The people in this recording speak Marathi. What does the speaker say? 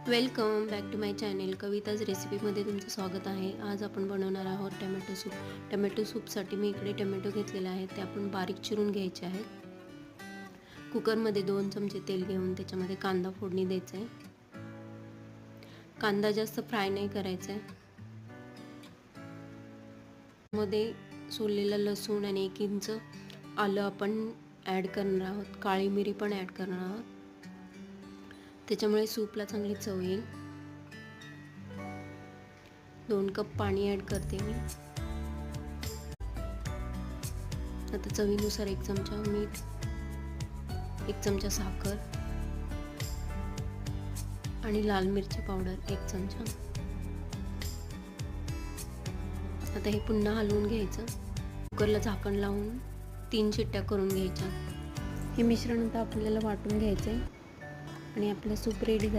Welcome back to my channel Kavita's रेसिपीमध्ये तुमचं स्वागत आहे. आज आपण बनवणार आहोत टमॅटो सूप. टमॅटो सूपसाठी मी इकडे टमॅटो घेतलेले आहेत, ते आपण बारीक चिरून घ्यायचे आहेत. कुकरमध्ये 2 चमचे तेल घेऊन त्याच्यामध्ये कांदा फोडणी द्यायचा आहे. कांदा जास्त फ्राय नाही करायचा आहे. मध्ये सोललेला लसूण आणि 1 इंच आलं आपण ॲड करणार आहोत. काळी मिरी पण ॲड करणार आहोत, त्याच्यामुळे सूपला चांगली चव येईल. 2 कप पाणी ॲड करते मी. आता चवीनुसार 1 चमचा मीठ, 1 चमचा साखर आणि लाल मिरची पावडर 1 चमचा. आता हे पुन्हा हलवून घ्यायचं. कुकरला झाकण लावून 3 शिट्ट्या करून घ्यायच्या. हे मिश्रण आता आपल्याला वाटून घ्यायचं आहे आणि आपलं सूप रेडी